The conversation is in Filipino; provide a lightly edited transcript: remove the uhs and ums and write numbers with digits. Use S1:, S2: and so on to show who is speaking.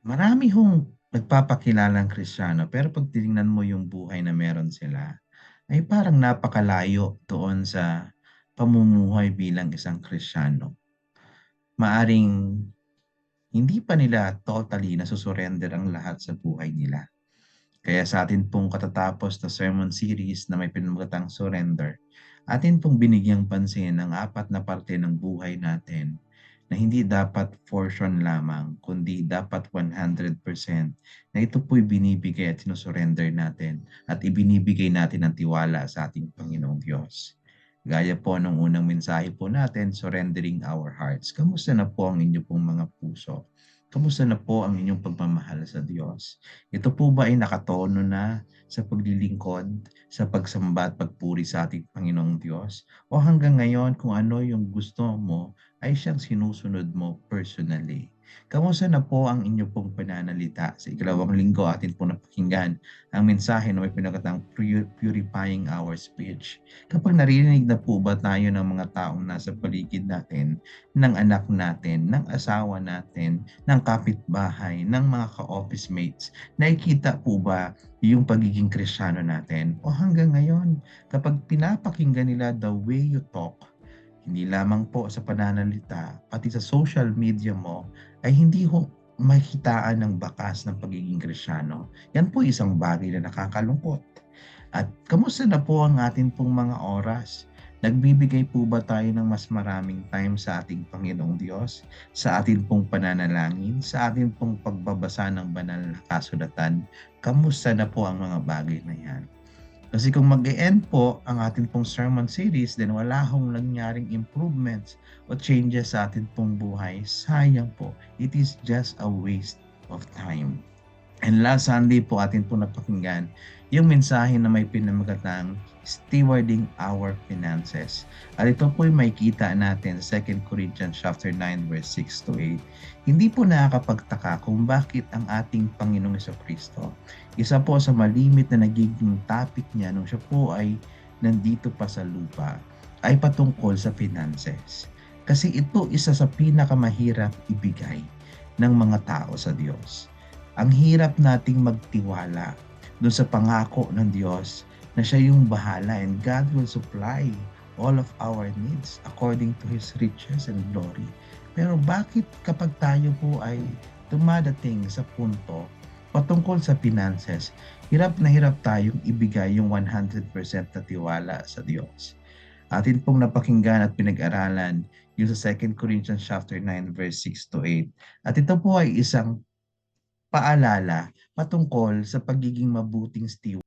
S1: Marami hong nagpapakilalang Kristiyano pero 'pag tiningnan mo yung buhay na meron sila, ay parang napakalayo doon sa pamumuhay bilang isang Kristiyano. Maaring hindi pa nila totally nasu-surrender ang lahat sa buhay nila. Kaya sa atin pong katatapos na sermon series na may pinamagatang surrender, atin pong binigyang pansin ang apat na parte ng buhay natin na hindi dapat portion lamang, kundi dapat 100% na ito po'y binibigay at sinusurrender natin at ibinibigay natin ang tiwala sa ating Panginoong Diyos. Gaya po nung unang mensahe po natin, surrendering our hearts. Kamusta na po ang inyo pong mga puso? Kamusta na po ang inyong pagmamahal sa Diyos? Ito po ba ay nakatono na sa paglilingkod, sa pagsamba at pagpuri sa ating Panginoong Diyos? O hanggang ngayon kung ano yung gusto mo ay siyang sinusunod mo personally? Kamusta na po ang inyo pong pananalita? Sa ikalawang linggo atin po napakinggan ang mensahe na may pinakatang purifying our speech. Kapag naririnig na po ba tayo ng mga taong nasa paligid natin, ng anak natin, ng asawa natin, ng kapitbahay, ng mga ka-office mates, nakikita po ba yung pagiging Kristiyano natin? O hanggang ngayon, kapag pinapakinggan nila the way you talk, hindi lamang po sa pananalita, pati sa social media mo, ay hindi ho makitaan ng bakas ng pagiging Kristiyano. Yan po isang bagay na nakakalungkot. At kamusta na po ang atin pong mga oras? Nagbibigay po ba tayo ng mas maraming time sa ating Panginoong Diyos, sa atin pong pananalangin, sa atin pong pagbabasa ng banal na kasulatan? Kamusta na po ang mga bagay na yan? Kasi kung mag-e-end po ang ating pong sermon series, then wala hong nangyaring improvements o changes sa ating pong buhay, sayang po. It is just a waste of time. And last Sunday po atin po napakinggan yung mensahe na may pinamagatang stewarding our finances. At ito po yung makikita natin sa 2 Corinthians chapter 9 verse 6 to 8. Hindi po nakakapagtaka kung bakit ang ating Panginoong Kristo, isa po sa malimit na nagiging topic niya nung siya po ay nandito pa sa lupa, ay patungkol sa finances. Kasi ito isa sa pinakamahirap ibigay ng mga tao sa Diyos. Ang hirap nating magtiwala doon sa pangako ng Diyos na siya yung bahala and God will supply all of our needs according to His riches and glory. Pero bakit kapag tayo po ay dumadating sa punto patungkol sa finances, hirap na hirap tayong ibigay yung 100% na tiwala sa Diyos. Atin pong napakinggan at pinag-aralan yung sa 2 Corinthians chapter 9 verse 6 to 8. At ito po ay isang paalala patungkol sa pagiging mabuting steward